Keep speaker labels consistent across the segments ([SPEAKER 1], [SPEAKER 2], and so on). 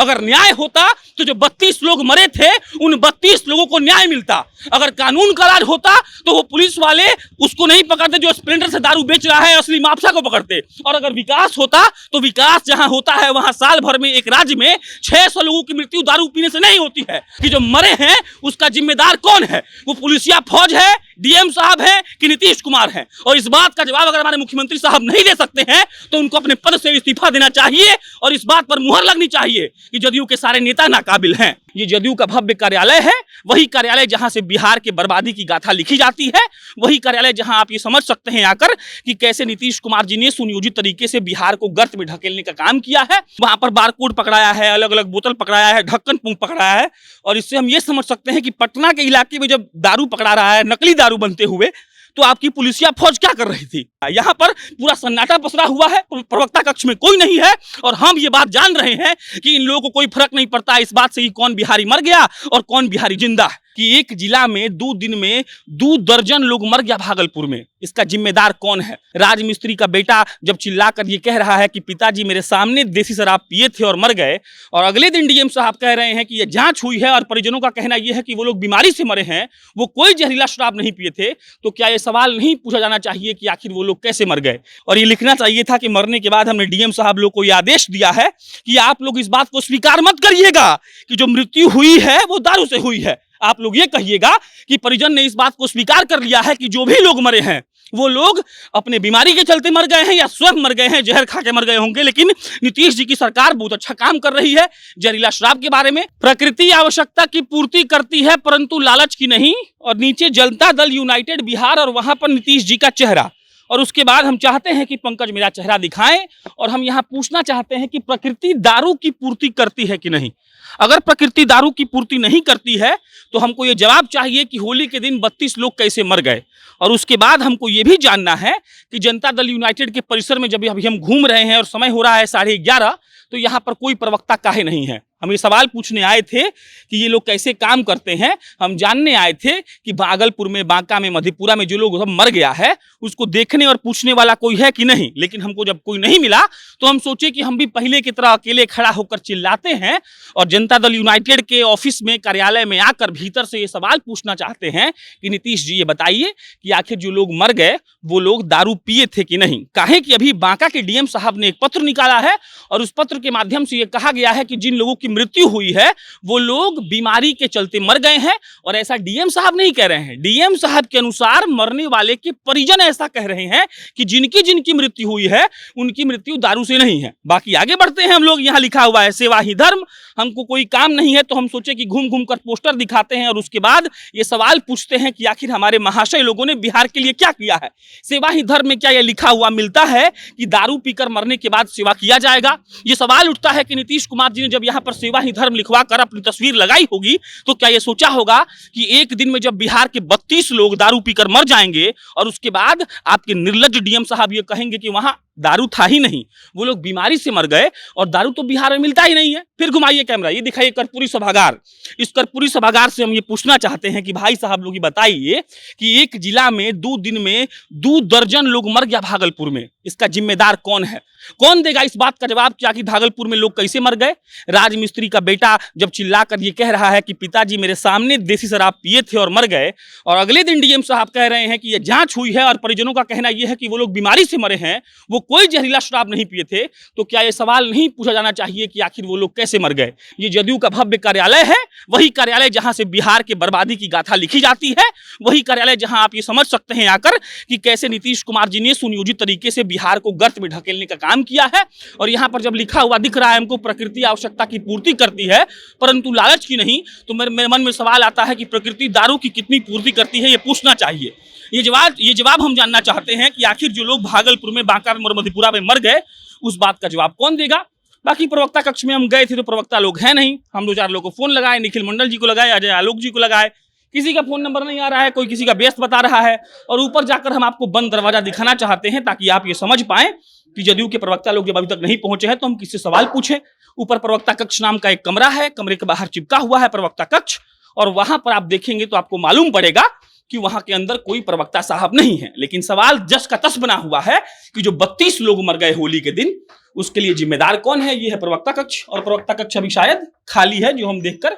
[SPEAKER 1] अगर न्याय होता तो जो 32 लोग मरे थे उन 32 लोगों को न्याय मिलता। अगर कानून का राज होता तो वो पुलिस वाले उसको नहीं पकड़ते जो स्प्लेंडर से दारू बेच रहा है, असली माफिया को पकड़ते। और अगर विकास होता तो विकास जहां होता है वहां साल भर में एक राज्य में 600 लोगों की मृत्यु दारू पीने से नहीं होती है। कि जो मरे हैं उसका जिम्मेदार कौन है? वो पुलिसिया फौज है, डीएम साहब है कि नीतीश कुमार है? और इस बात का जवाब अगर हमारे मुख्यमंत्री साहब नहीं दे सकते हैं तो उनको अपने पद से इस्तीफा देना चाहिए और इस बात पर मुहर लगनी चाहिए कि जदयू के सारे नेता नाकाबिल हैं। ये जदयू का भव्य कार्यालय है, वही कार्यालय जहां से बिहार के बर्बादी की गाथा लिखी जाती है, वही कार्यालय जहां आप ये समझ सकते हैं आकर कि कैसे नीतीश कुमार जी ने सुनियोजित तरीके से बिहार को गर्त में ढकेलने का काम किया है। वहां पर बारकोड पकड़ाया है, अलग अलग बोतल पकड़ाया है, ढक्कन पकड़ाया है। और इससे हम ये समझ सकते हैं कि पटना के इलाके में जब दारू पकड़ा रहा है, नकली दारू बनते हुए, तो आपकी पुलिसिया फौज क्या कर रही थी? यहाँ पर पूरा सन्नाटा पसरा हुआ है, प्रवक्ता कक्ष में कोई नहीं है और हम ये बात जान रहे हैं कि इन लोगों को कोई फर्क नहीं पड़ता इस बात से कि कौन बिहारी मर गया और कौन बिहारी जिंदा है। कि एक जिला में 2 दिन में 2 दर्जन लोग मर गया भागलपुर में, इसका जिम्मेदार कौन है? राजमिस्त्री का बेटा जब चिल्लाकर ये कह रहा है कि पिताजी मेरे सामने देसी शराब पिए थे और मर गए, और अगले दिन डीएम साहब कह रहे हैं कि ये जांच हुई है और परिजनों का कहना यह है कि वो लोग बीमारी से मरे हैं, वो कोई जहरीला शराब नहीं पिए थे, तो क्या ये सवाल नहीं पूछा जाना चाहिए कि आखिर वो लोग कैसे मर गए? और ये लिखना चाहिए था कि मरने के बाद हमने डीएम साहब लोग को ये आदेश दिया है कि आप लोग इस बात को स्वीकार मत करिएगा कि जो मृत्यु हुई है वो दारू से हुई है। आप लोग ये कहिएगा कि परिजन ने इस बात को स्वीकार कर लिया है कि जो भी लोग मरे हैं वो लोग अपने बीमारी के चलते मर गए हैं या स्वयं मर गए हैं, जहर खा के मर गए होंगे। लेकिन नीतीश जी की सरकार बहुत अच्छा काम कर रही है जहरीला शराब के बारे में। प्रकृति आवश्यकता की पूर्ति करती है परंतु लालच की नहीं। और नीचे जनता दल यूनाइटेड बिहार और वहां पर नीतीश जी का चेहरा, और उसके बाद हम चाहते हैं कि पंकज मेरा चेहरा दिखाएं और हम यहां पूछना चाहते हैं कि प्रकृति दारू की पूर्ति करती है कि नहीं। अगर प्रकृति दारू की पूर्ति नहीं करती है तो हमको ये जवाब चाहिए कि होली के दिन 32 लोग कैसे मर गए। और उसके बाद हमको ये भी जानना है कि जनता दल यूनाइटेड के परिसर में जब अभी हम घूम रहे हैं और समय हो रहा है 11:30, तो यहाँ पर कोई प्रवक्ता काहे नहीं है? हम ये सवाल पूछने आए थे कि ये लोग कैसे काम करते हैं। हम जानने आए थे कि भागलपुर में, बांका में, मधेपुरा में जो लोग सब मर गया है उसको देखने और पूछने वाला कोई है कि नहीं। लेकिन हमको जब कोई नहीं मिला तो हम सोचे कि हम भी पहले की तरह अकेले खड़ा होकर चिल्लाते हैं और जनता दल यूनाइटेड के ऑफिस में, कार्यालय में आकर भीतर से ये सवाल पूछना चाहते हैं कि नीतीश जी ये बताइए कि आखिर जो लोग मर गए वो लोग दारू पिए थे कि नहीं। काहे कि अभी बांका के डीएम साहब ने एक पत्र निकाला है और उस पत्र के माध्यम से ये कहा गया है कि जिन लोगों की मृत्यु हुई है वो लोग बीमारी के चलते मर गए हैं। और ऐसा डीएम साहब नहीं कह रहे हैं, डीएम साहब के अनुसार मरने वाले के परिजन ऐसा कह रहे हैं कि जिनकी जिनकी मृत्यु हुई है उनकी मृत्यु दारू से नहीं है। बाकी आगे बढ़ते हैं हम लोग। यहाँ लिखा हुआ है सेवा ही धर्म। हमको कोई काम नहीं है तो हम सोचे कि घूम घूम कर पोस्टर दिखाते हैं और उसके बाद ये सवाल पूछते हैं कि आखिर हमारे महाशय लोगों ने बिहार के लिए क्या किया है। सेवा ही धर्म में क्या यह लिखा हुआ मिलता है कि दारू पीकर मरने के बाद सेवा किया जाएगा? ये सवाल उठता है कि नीतीश कुमार जी ने जब यहाँ पर सेवा ही धर्म लिखवा कर अपनी तस्वीर लगाई होगी तो क्या ये सोचा होगा कि एक दिन में जब बिहार के 32 लोग दारू पीकर मर जाएंगे और उसके बाद आपके निर्लज्ज डीएम साहब ये कहेंगे कि वहां दारू था ही नहीं, वो लोग बीमारी से मर गए और दारू तो बिहार में मिलता ही नहीं है। फिर घुमाइए कैमरा, ये दिखाइए कर्पूरी सभागार। इस कर्पूरी सभागार से हम ये पूछना चाहते हैं कि भाई साहब लोग ये बताइए कि एक जिला में 2 दिन में 2 दर्जन लोग मर गया भागलपुर में, इसका जिम्मेदार कौन है? कौन देगा इस बात का जवाब कि आखिर भागलपुर में लोग कैसे मर गए? राजमिस्त्री का बेटा जब चिल्लाकर ये कह रहा है कि पिताजी मेरे सामने देसी शराब पिए थे और मर गए, और अगले दिन डीएम साहब कह रहे हैं कि ये जांच हुई है और परिजनों का कहना यह है कि वो लोग बीमारी से मरे हैं, वो कोई जहरीला शराब नहीं पिए थे, तो क्या ये सवाल नहीं पूछा जाना चाहिए कि आखिर वो लोग कैसे मर गए? ये जदयू का भव्य कार्यालय है, वही कार्यालय जहां से बिहार के बर्बादी की गाथा लिखी जाती है, वही कार्यालय जहां आप ये समझ सकते हैं आकर कि कैसे नीतीश कुमार जी ने सुनियोजित तरीके से बिहार को गर्त में ढकेलने का काम किया है। और यहाँ पर जब लिखा हुआ दिख रहा है हमको प्रकृति आवश्यकता की पूर्ति करती है परंतु लालच की नहीं, तो मेरे मन में सवाल आता है कि प्रकृति दारू की कितनी पूर्ति करती है, ये पूछना चाहिए। ये जवाब हम जानना चाहते हैं कि आखिर जो लोग भागलपुर में, बांका में और मधेपुरा में मर गए उस बात का जवाब कौन देगा? बाकी प्रवक्ता कक्ष में हम गए थे तो प्रवक्ता लोग हैं नहीं। हम 2-4 लोगों को फोन लगाए, निखिल मंडल जी को लगाए, अजय आलोक जी को लगाए, किसी का फोन नंबर नहीं आ रहा है, कोई किसी का व्यस्त बता रहा है। और ऊपर जाकर हम आपको बंद दरवाजा दिखाना चाहते हैं ताकि आप ये समझ पाएं कि जदयू के प्रवक्ता लोग जब अभी तक नहीं पहुंचे हैं तो हम किससे सवाल पूछें। ऊपर प्रवक्ता कक्ष नाम का एक कमरा है, कमरे के बाहर चिपका हुआ है प्रवक्ता कक्ष, और वहां पर आप देखेंगे तो आपको मालूम पड़ेगा कि वहां के अंदर कोई प्रवक्ता साहब नहीं है। लेकिन सवाल जस का तस बना हुआ है कि जो 32 लोग मर गए होली के दिन उसके लिए जिम्मेदार कौन है? ये है प्रवक्ता कक्ष, और प्रवक्ता कक्ष अभी शायद खाली है, जो हम देखकर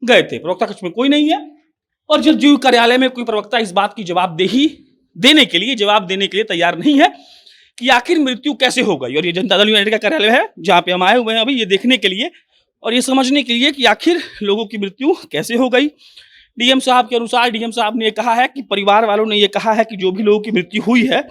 [SPEAKER 1] गए थे। प्रवक्ता कक्ष में कोई नहीं है, और जदयू कार्यालय में कोई प्रवक्ता इस बात की जवाब देने के लिए तैयार नहीं है कि आखिर मृत्यु कैसे हो गई। और ये जनता दल यूनाइटेड का कार्यालय है, जहां पे हम आए हुए हैं अभी ये देखने के लिए और ये समझने के लिए कि आखिर लोगों की मृत्यु कैसे हो गई। डीएम साहब के अनुसार, डीएम साहब ने ये कहा है कि परिवार वालों ने ये कहा है कि जो भी लोगों की मृत्यु हुई है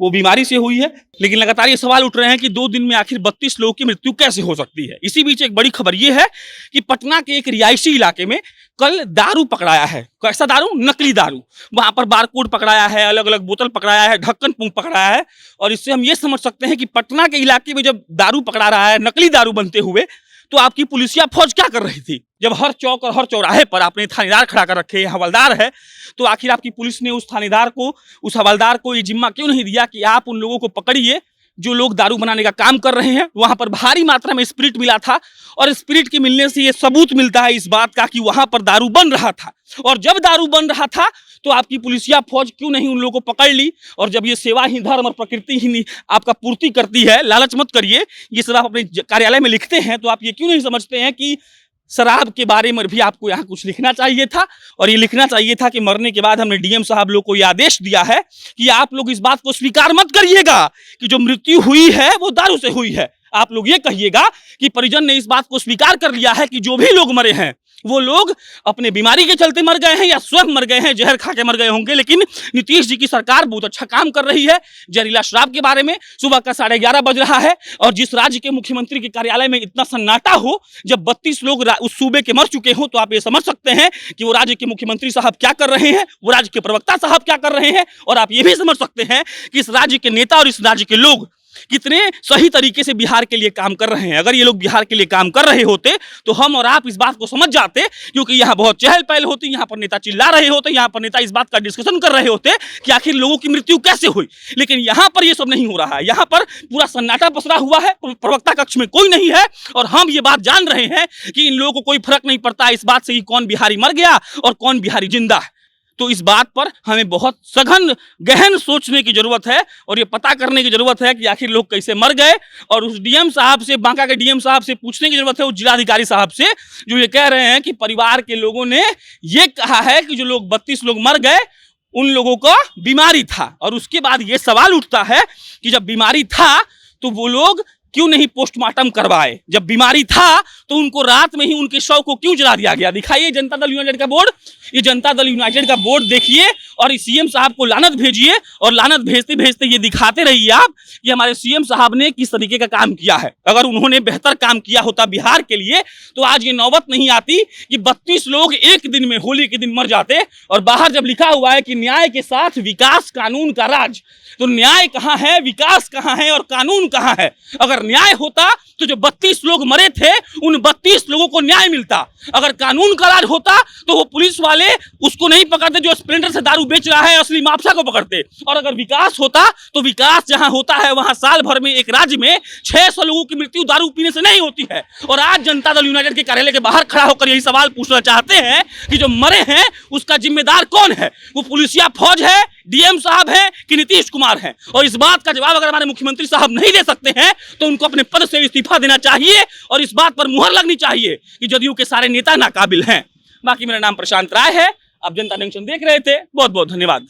[SPEAKER 1] वो बीमारी से हुई है, लेकिन लगातार ये सवाल उठ रहे हैं कि 2 दिन में आखिर 32 लोगों की मृत्यु कैसे हो सकती है। इसी बीच एक बड़ी खबर ये है कि पटना के एक रिहायशी इलाके में कल दारू पकड़ाया है। कैसा दारू? नकली दारू। वहां पर बारकोड पकड़ाया है, अलग अलग बोतल पकड़ाया है, ढक्कन पकड़ाया है, और इससे हम ये समझ सकते हैं कि पटना के इलाके में जब दारू पकड़ा रहा है, नकली दारू बनते हुए, तो आपकी पुलिसिया फौज क्या कर रही थी? जब हर चौक और हर चौराहे पर आपने थानेदार खड़ा कर रखे, हवलदार है, तो आखिर आपकी पुलिस ने उस थानेदार को, उस हवलदार को ये जिम्मा क्यों नहीं दिया कि आप उन लोगों को पकड़िए जो लोग दारू बनाने का काम कर रहे हैं? वहां पर भारी मात्रा में स्पिरिट मिला था, और स्पिरिट के मिलने से ये सबूत मिलता है इस बात का कि वहां पर दारू बन रहा था। और जब दारू बन रहा था तो आपकी पुलिसिया फौज क्यों नहीं उन लोगों को पकड़ ली? और जब ये सेवा ही धर्म और प्रकृति ही आपका पूर्ति करती है, लालच मत करिए, ये सब आप अपने कार्यालय में लिखते हैं, तो आप ये क्यों नहीं समझते हैं कि शराब के बारे में भी आपको यहाँ कुछ लिखना चाहिए था? और ये लिखना चाहिए था कि मरने के बाद हमने डीएम साहब लोग को ये आदेश दिया है कि आप लोग इस बात को स्वीकार मत करिएगा कि जो मृत्यु हुई है वो दारू से हुई है। आप लोग ये कहिएगा कि परिजन ने इस बात को स्वीकार कर लिया है कि जो भी लोग मरे हैं वो लोग अपने बीमारी के चलते मर गए हैं या स्वयं मर गए हैं, जहर खा के मर गए होंगे। लेकिन नीतीश जी की सरकार बहुत अच्छा काम कर रही है। जहरीला शराब के बारे में सुबह का 11:30 बज रहा है, और जिस राज्य के मुख्यमंत्री के कार्यालय में इतना सन्नाटा हो, जब 32 लोग उस सूबे के मर चुके हो, तो आप ये समझ सकते हैं कि वो राज्य के मुख्यमंत्री साहब क्या कर रहे हैं, वो राज्य के प्रवक्ता साहब क्या कर रहे हैं, और आप ये भी समझ सकते हैं कि इस राज्य के नेता और इस राज्य के लोग कितने सही तरीके से बिहार के लिए काम कर रहे हैं। अगर ये लोग बिहार के लिए काम कर रहे होते तो हम और आप इस बात को समझ जाते, क्योंकि यहाँ बहुत चहल पहल होती, यहाँ पर नेता चिल्ला रहे होते, यहाँ पर नेता इस बात का डिस्कशन कर रहे होते कि आखिर लोगों की मृत्यु कैसे हुई। लेकिन यहाँ पर ये सब नहीं हो रहा है, यहाँ पर पूरा सन्नाटा पसरा हुआ है, प्रवक्ता कक्ष में कोई नहीं है, और हम ये बात जान रहे हैं कि इन लोगों को कोई फर्क नहीं पड़ता इस बात से कि कौन बिहारी मर गया और कौन बिहारी जिंदा है। तो इस बात पर हमें बहुत सघन गहन सोचने की जरूरत है, और ये पता करने की जरूरत है कि आखिर लोग कैसे मर गए, और उस डीएम साहब से, बांका के डीएम साहब से पूछने की जरूरत है, उस जिलाधिकारी साहब से, जो ये कह रहे हैं कि परिवार के लोगों ने ये कहा है कि जो लोग 32 लोग मर गए उन लोगों को बीमारी था। और उसके बाद ये सवाल उठता है कि जब बीमारी था तो वो लोग क्यों नहीं पोस्टमार्टम करवाए? जब बीमारी था तो उनको रात में ही उनके शव को क्यों जला दिया गया? दिखाइए जनता दल यूनाइटेड का बोर्ड, ये जनता दल यूनाइटेड का बोर्ड देखिए, और इस सीएम साहब को लानत भेजिए, और लानत भेजते भेजते ये दिखाते रहिए आप कि हमारे सीएम साहब ने किस तरीके का काम किया है। अगर उन्होंने बेहतर काम किया होता बिहार के लिए तो आज ये नौबत नहीं आती कि 32 लोग एक दिन में, होली के दिन मर जाते। और बाहर जब लिखा हुआ है कि न्याय के साथ विकास कानून का राज, तो न्याय कहाँ है, विकास कहाँ है और कानून कहाँ है? अगर न्याय होता तो जो 32 लोग मरे थे उन 32 लोगों को न्याय मिलता। अगर कानून का राज होता तो वो पुलिस वाले उसको नहीं पकड़ते जो स्प्लेंडर से दारू बेच रहा है, असली माफिया को पकड़ते। और अगर विकास होता तो विकास जहां होता है वहां साल भर में एक राज्य में 600 लोगों की मृत्यु दारू पीने से नहीं होती है। और आज जनता दल यूनाइटेड के कार्यालय के बाहर खड़ा होकर यही सवाल पूछना चाहते हैं कि जो मरे हैं उसका जिम्मेदार कौन है? वो पुलिसिया फौज है, डीएम साहब है कि नीतीश कुमार है? और इस बात का जवाब अगर हमारे मुख्यमंत्री साहब नहीं दे सकते हैं तो उनको अपने पद से इस्तीफा देना चाहिए, और इस बात पर मुहर लगनी चाहिए कि जदयू के सारे नेता नाकाबिल हैं। बाकी मेरा नाम प्रशांत राय है, आप जनता जंक्शन देख रहे थे, बहुत बहुत धन्यवाद।